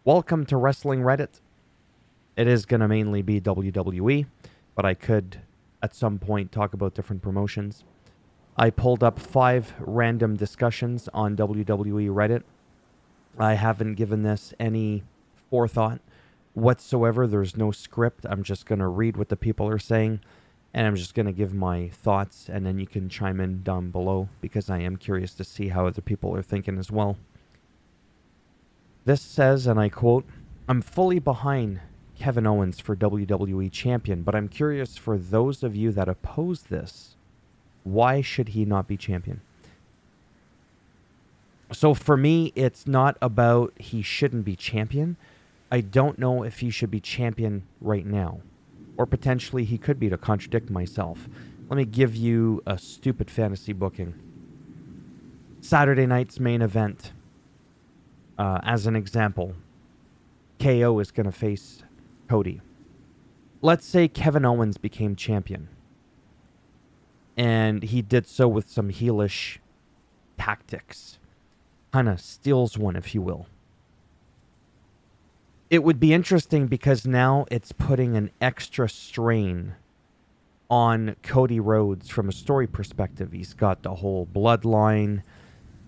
Welcome to Wrestling Reddit. It is going to mainly be WWE, but I could at some point talk about different promotions. I pulled up 5 random discussions on WWE Reddit. I haven't given this any forethought whatsoever. There's no script. I'm just going to read what the people are saying, and I'm just going to give my thoughts, and then you can chime in down below because I am curious to see how other people are thinking as well. This says, and I quote, "I'm fully behind Kevin Owens for WWE Champion, but I'm curious for those of you that oppose this, why should he not be champion?" So for me, it's not about he shouldn't be champion. I don't know if he should be champion right now, or potentially he could be, to contradict myself. Let me give you a stupid fantasy booking. Saturday night's main event. As an example, KO is going to face Cody. Let's say Kevin Owens became champion, and he did so with some heelish tactics. Kind of steals one, if you will. It would be interesting because now it's putting an extra strain on Cody Rhodes from a story perspective. He's got the whole bloodline.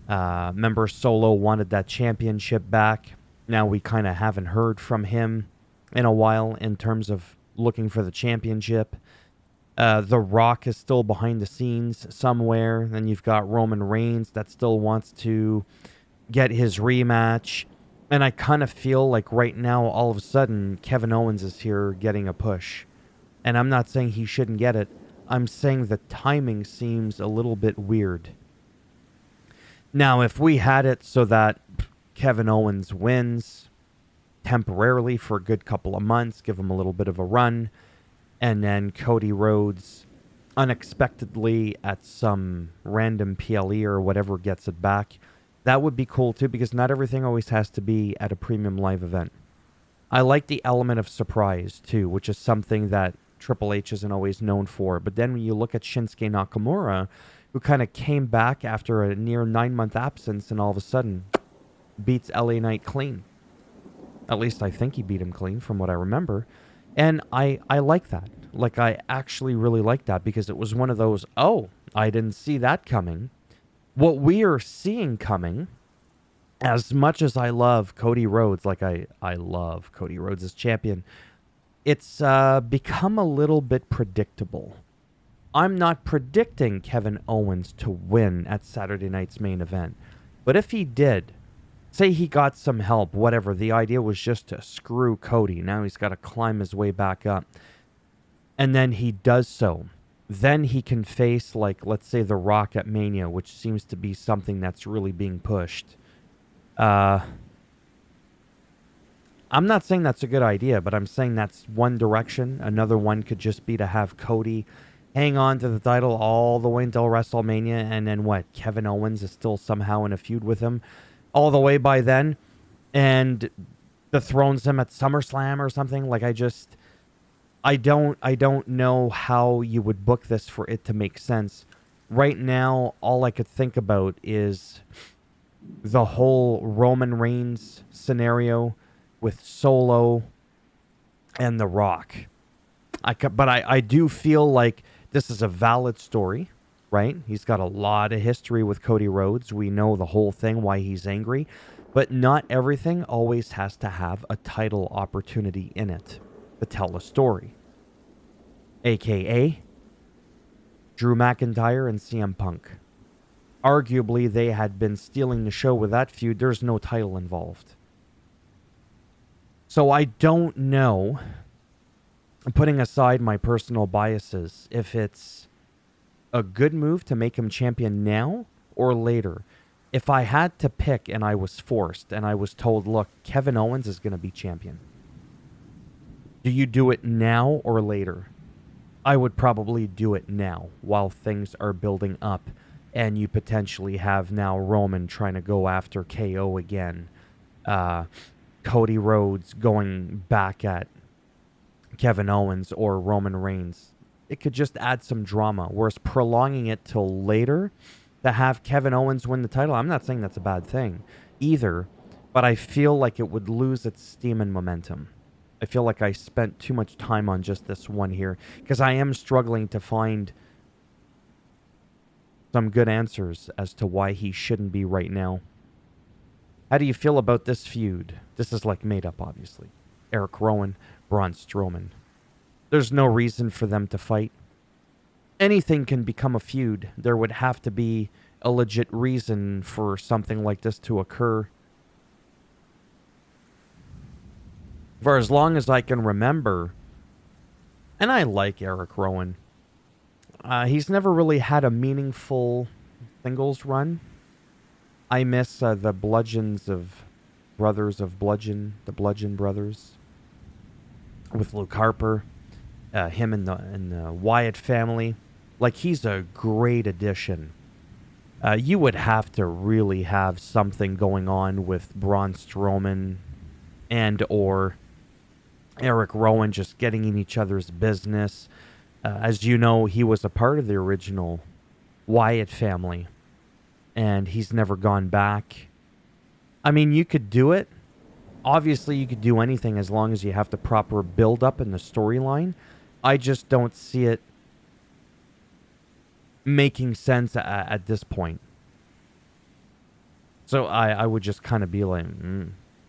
Remember, Solo wanted that championship back. Now we kind of haven't heard from him in a while in terms of looking for the championship. The Rock is still behind the scenes somewhere. Then you've got Roman Reigns that still wants to get his rematch. And I kind of feel like right now, all of a sudden, Kevin Owens is here getting a push. And I'm not saying he shouldn't get it. I'm saying the timing seems a little bit weird. Now, if we had it so that Kevin Owens wins temporarily for a good couple of months, give him a little bit of a run, and then Cody Rhodes unexpectedly at some random PLE or whatever gets it back, that would be cool too, because not everything always has to be at a premium live event. I like the element of surprise too, which is something that Triple H isn't always known for. But then when you look at Shinsuke Nakamura, who kind of came back after a near 9-month absence and all of a sudden beats LA Knight clean. At least I think he beat him clean from what I remember. And I like that. Like, I actually really like that because it was one of those, oh, I didn't see that coming. What we are seeing coming, as much as I love Cody Rhodes, like I love Cody Rhodes as champion, it's become a little bit predictable. I'm not predicting Kevin Owens to win at Saturday night's main event. But if he did, say he got some help, whatever, the idea was just to screw Cody. Now he's got to climb his way back up. And then he does so. Then he can face, like, let's say The Rock at Mania, which seems to be something that's really being pushed. I'm not saying that's a good idea, but I'm saying that's one direction. Another one could just be to have Cody hang on to the title all the way until WrestleMania, and then what? Kevin Owens is still somehow in a feud with him all the way by then, and dethrones him at SummerSlam or something. Like, I don't know how you would book this for it to make sense. Right now, all I could think about is the whole Roman Reigns scenario with Solo and The Rock. But I do feel like this is a valid story, right? He's got a lot of history with Cody Rhodes. We know the whole thing, why he's angry. But not everything always has to have a title opportunity in it to tell a story. AKA Drew McIntyre and CM Punk. Arguably, they had been stealing the show with that feud. There's no title involved. So I don't know, putting aside my personal biases, if it's a good move to make him champion now or later. If I had to pick and I was forced and I was told, look, Kevin Owens is going to be champion, do you do it now or later? I would probably do it now while things are building up and you potentially have now Roman trying to go after KO again. Cody Rhodes going back at Kevin Owens or Roman Reigns. It could just add some drama. Whereas prolonging it till later to have Kevin Owens win the title, I'm not saying that's a bad thing either. but I feel like it would lose its steam and momentum. I feel like I spent too much time on just this one here because I am struggling to find some good answers as to why he shouldn't be right now. How do you feel about this feud? This is like made up, obviously. Eric Rowan, Braun Strowman. There's no reason for them to fight. Anything can become a feud. There would have to be a legit reason for something like this to occur. For as long as I can remember, and I like Eric Rowan, he's never really had a meaningful singles run. I miss the Bludgeons of Brothers of Bludgeon, the Bludgeon Brothers, with Luke Harper, him and the Wyatt family. Like, he's a great addition. You would have to really have something going on with Braun Strowman and or Eric Rowan just getting in each other's business. As you know, he was a part of the original Wyatt family, and he's never gone back. I mean, you could do it. Obviously, you could do anything as long as you have the proper build-up in the storyline. I just don't see it making sense at this point. So I would just kind of be like,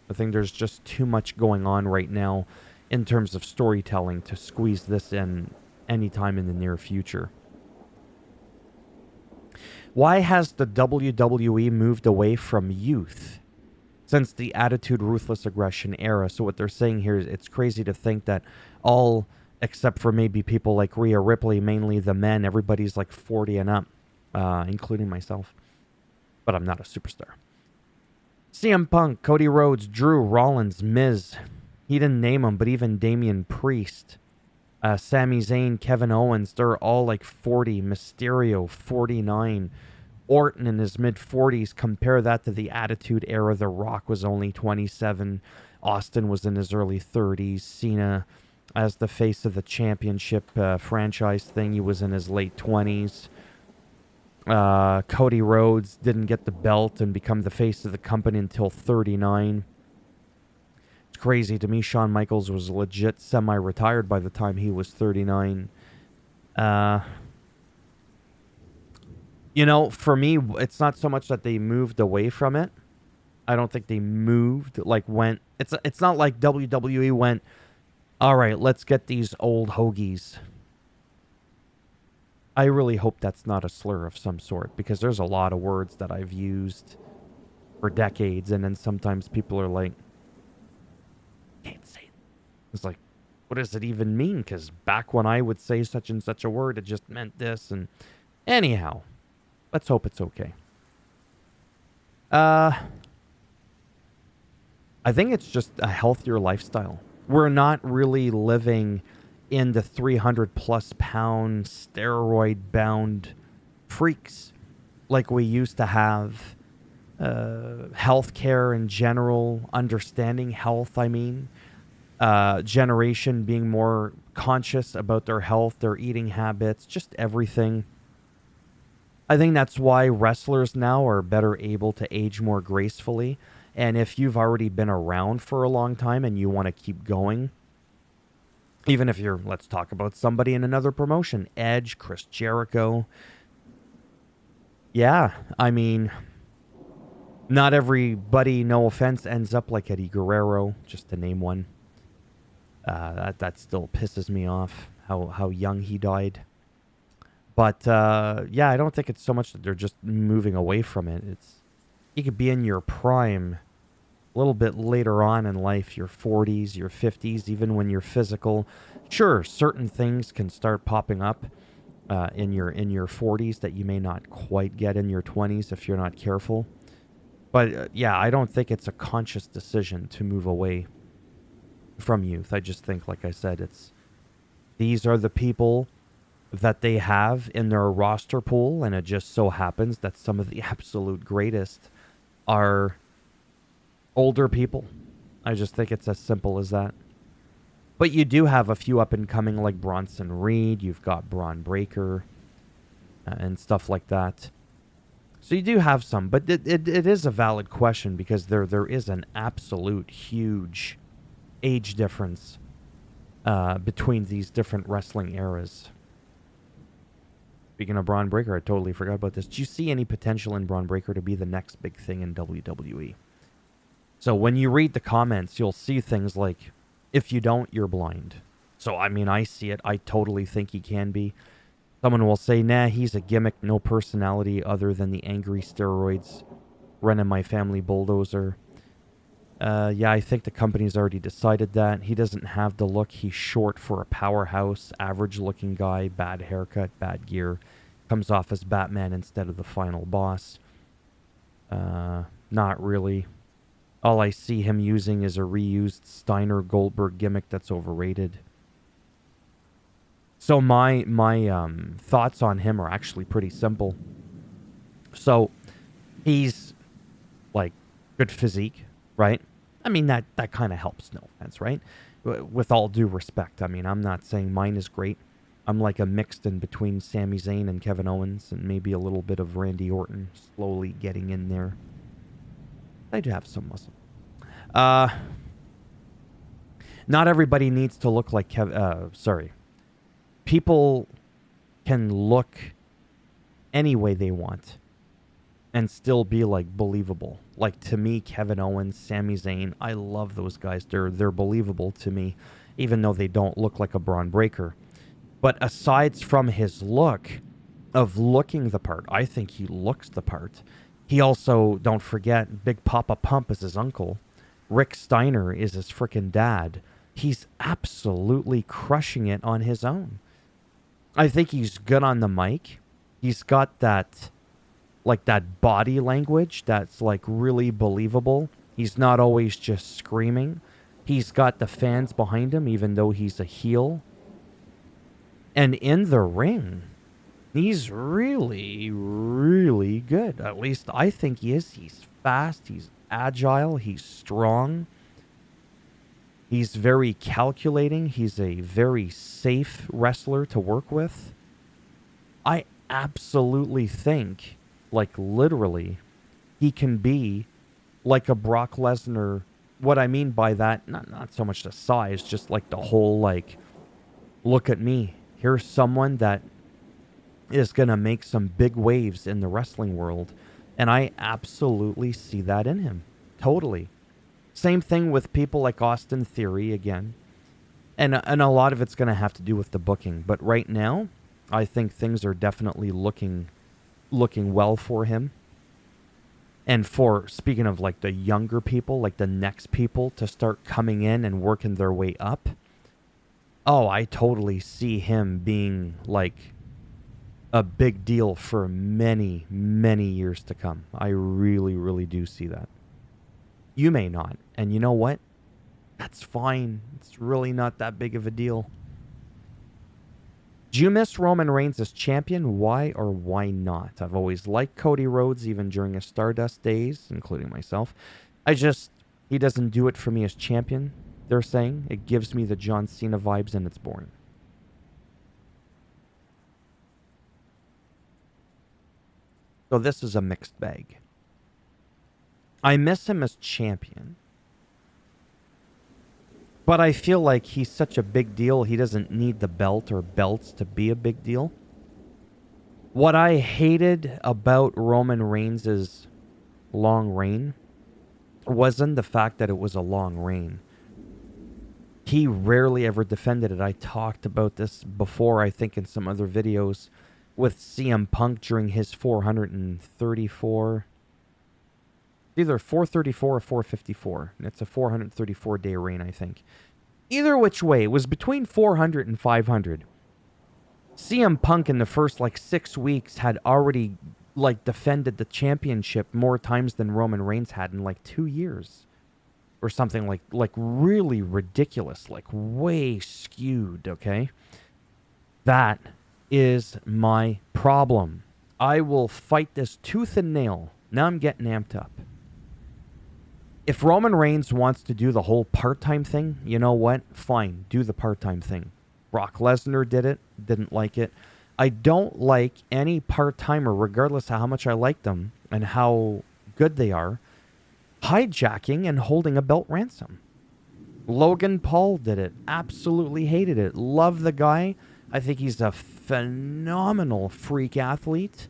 I think there's just too much going on right now in terms of storytelling to squeeze this in anytime in the near future. Why has the WWE moved away from youth since the Attitude Ruthless Aggression era? So what they're saying here is it's crazy to think that all, except for maybe people like Rhea Ripley, mainly the men, everybody's like 40 and up, including myself. But I'm not a superstar. CM Punk, Cody Rhodes, Drew, Rollins, Miz. He didn't name them, but even Damian Priest, Sami Zayn, Kevin Owens, they're all like 40. Mysterio, 49. Orton in his mid-40s. Compare that to the Attitude Era. The Rock was only 27. Austin was in his early 30s. Cena, as the face of the championship franchise thing, he was in his late 20s. Cody Rhodes didn't get the belt and become the face of the company until 39. It's crazy to me. Shawn Michaels was legit semi-retired by the time he was 39. You know, for me, it's not so much that they moved away from it. I don't think they moved, went... It's not like WWE went, all right, let's get these old hoagies. I really hope that's not a slur of some sort, because there's a lot of words that I've used for decades, and then sometimes people are like, can't say it. It's like, what does it even mean? Because back when I would say such and such a word, it just meant this, and anyhow, let's hope it's okay. I think it's just a healthier lifestyle. We're not really living in the 300 plus pound steroid bound freaks like we used to have. Healthcare in general, understanding health, generation being more conscious about their health, their eating habits, just everything. I think that's why wrestlers now are better able to age more gracefully. And if you've already been around for a long time and you want to keep going, even if you're, let's talk about somebody in another promotion, Edge, Chris Jericho. Yeah, I mean, not everybody, no offense, ends up like Eddie Guerrero, just to name one. That still pisses me off, how young he died. But, yeah, I don't think it's so much that they're just moving away from it. You could be in your prime a little bit later on in life, your 40s, your 50s, even when you're physical. Sure, certain things can start popping up in your 40s that you may not quite get in your 20s if you're not careful. But, yeah, I don't think it's a conscious decision to move away from youth. I just think, like I said, these are the people that they have in their roster pool, and it just so happens that some of the absolute greatest are older people. I just think it's as simple as that. But you do have a few up and coming like Bronson Reed. You've got Braun Breaker and stuff like that. So you do have some, but it is a valid question because there is an absolute huge age difference between these different wrestling eras. Speaking of Braun Breaker, I totally forgot about this. Do you see any potential in Braun Breaker to be the next big thing in WWE? So when you read the comments, you'll see things like, if you don't, you're blind. So, I mean, I see it. I totally think he can be. Someone will say, nah, he's a gimmick, no personality other than the angry steroids running my family bulldozer. Yeah, I think the company's already decided that. He doesn't have the look. He's short for a powerhouse, average-looking guy, bad haircut, bad gear. Comes off as Batman instead of the final boss. Not really. All I see him using is a reused Steiner Goldberg gimmick that's overrated. So my thoughts on him are actually pretty simple. So he's like good physique, right? I mean, that kind of helps, no offense, right? With all due respect, I mean, I'm not saying mine is great. I'm like a mixed in between Sami Zayn and Kevin Owens and maybe a little bit of Randy Orton slowly getting in there. I do have some muscle. Not everybody needs to look like people can look any way they want and still be like believable. Like to me, Kevin Owens, Sami Zayn, I love those guys. They're believable to me, even though they don't look like a Braun Breaker. But aside from his look of looking the part, I think he looks the part. He also, don't forget, Big Papa Pump is his uncle. Rick Steiner is his frickin' dad. He's absolutely crushing it on his own. I think he's good on the mic. He's got that, like that body language that's like really believable. He's not always just screaming. He's got the fans behind him, even though he's a heel. And in the ring, he's really, really good. At least I think he is. He's fast. He's agile. He's strong. He's very calculating. He's a very safe wrestler to work with. I absolutely think, like literally, he can be like a Brock Lesnar. What I mean by that, not so much the size, just like the whole like, look at me. Here's someone that is going to make some big waves in the wrestling world. And I absolutely see that in him. Totally. Same thing with people like Austin Theory again. And a lot of it's going to have to do with the booking. But right now, I think things are definitely looking well for him. And for, speaking of like the younger people, like the next people to start coming in and working their way up. Oh, I totally see him being like a big deal for many, many years to come. I really, really do see that. You may not. And you know what? That's fine. It's really not that big of a deal. Do you miss Roman Reigns as champion? Why or why not? I've always liked Cody Rhodes, even during his Stardust days, including myself. He doesn't do it for me as champion, they're saying. It gives me the John Cena vibes and it's boring. So this is a mixed bag. I miss him as champion. But I feel like he's such a big deal, he doesn't need the belt or belts to be a big deal. What I hated about Roman Reigns' long reign wasn't the fact that it was a long reign. He rarely ever defended it. I talked about this before, I think, in some other videos with CM Punk during his 434... Either 434 or 454. It's a 434-day reign, I think. Either which way, it was between 400 and 500. CM Punk in the first, 6 weeks had already, defended the championship more times than Roman Reigns had in, 2 years. Or something like really ridiculous, way skewed, okay? That is my problem. I will fight this tooth and nail. Now I'm getting amped up. If Roman Reigns wants to do the whole part-time thing, you know what? Fine, do the part-time thing. Brock Lesnar did it, didn't like it. I don't like any part-timer, regardless of how much I like them, and how good they are hijacking and holding a belt ransom. Logan Paul did it. Absolutely hated it. Love the guy. I think he's a phenomenal freak athlete.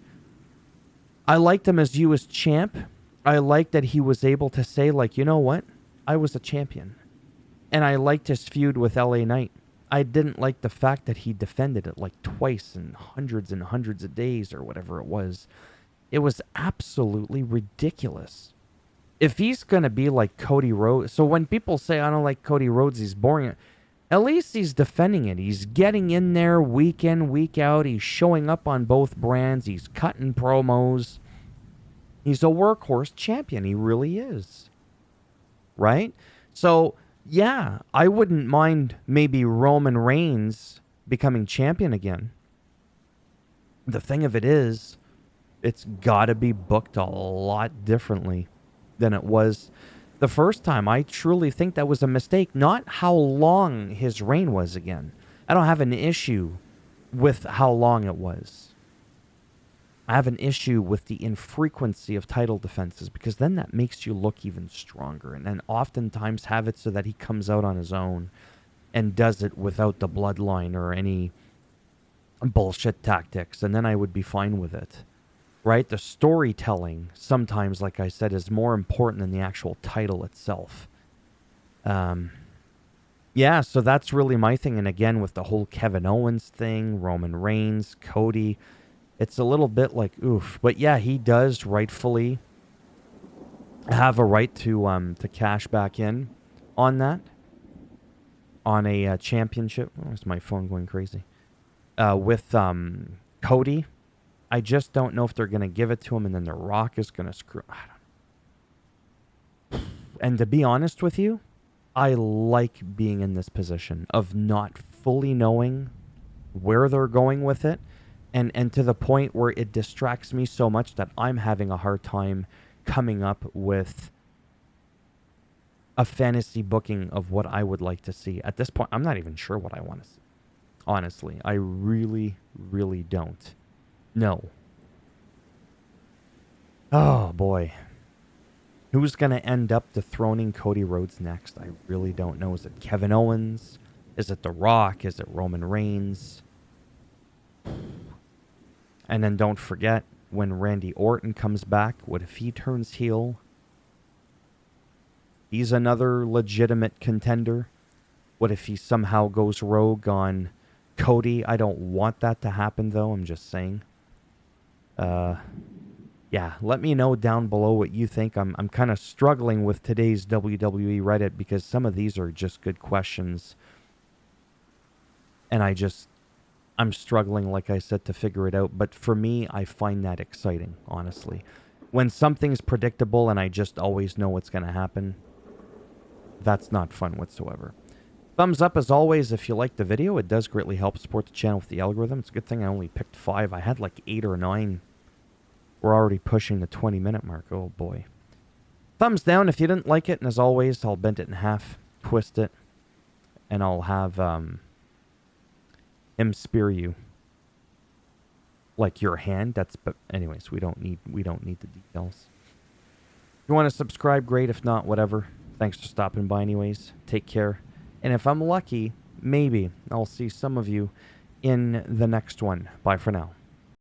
I liked him as US champ. I liked that he was able to say, like, you know what? I was a champion. And I liked his feud with LA Knight. I didn't like the fact that he defended it like twice in hundreds and hundreds of days or whatever it was. It was absolutely ridiculous. If he's going to be like Cody Rhodes, so when people say, I don't like Cody Rhodes, he's boring, at least he's defending it. He's getting in there week in, week out. He's showing up on both brands. He's cutting promos. He's a workhorse champion. He really is. Right? So, yeah, I wouldn't mind maybe Roman Reigns becoming champion again. The thing of it is, it's got to be booked a lot differently than it was the first time. I truly think that was a mistake. Not how long his reign was again. I don't have an issue with how long it was. I have an issue with the infrequency of title defenses, because then that makes you look even stronger. And then oftentimes have it so that he comes out on his own and does it without the bloodline or any bullshit tactics. And then I would be fine with it. Right? The storytelling sometimes, like I said, is more important than the actual title itself. Yeah, so that's really my thing. And again, with the whole Kevin Owens thing, Roman Reigns, Cody, it's a little bit like, oof. But yeah, he does rightfully have a right to cash back in on that, on a championship. Oh, is my phone going crazy? With Cody. I just don't know if they're going to give it to him and then The Rock is going to screw. I don't know. And to be honest with you, I like being in this position of not fully knowing where they're going with it, and to the point where it distracts me so much that I'm having a hard time coming up with a fantasy booking of what I would like to see. At this point, I'm not even sure what I want to see. Honestly, I really, really don't. No. Oh, boy. Who's going to end up dethroning Cody Rhodes next? I really don't know. Is it Kevin Owens? Is it The Rock? Is it Roman Reigns? And then don't forget, when Randy Orton comes back, what if he turns heel? He's another legitimate contender. What if he somehow goes rogue on Cody? I don't want that to happen, though. I'm just saying. Yeah, let me know down below what you think. I'm kind of struggling with today's WWE Reddit because some of these are just good questions. And I'm struggling, like I said, to figure it out. But for me, I find that exciting, honestly. When something's predictable and I just always know what's going to happen, that's not fun whatsoever. Thumbs up as always if you liked the video. It does greatly help support the channel with the algorithm. It's a good thing I only picked 5. I had like 8 or 9. We're already pushing the 20-minute mark. Oh, boy. Thumbs down if you didn't like it. And as always, I'll bend it in half, twist it, and I'll have him spear you. Like your hand. But anyways, we don't need the details. If you want to subscribe, great. If not, whatever. Thanks for stopping by anyways. Take care. And if I'm lucky, maybe I'll see some of you in the next one. Bye for now.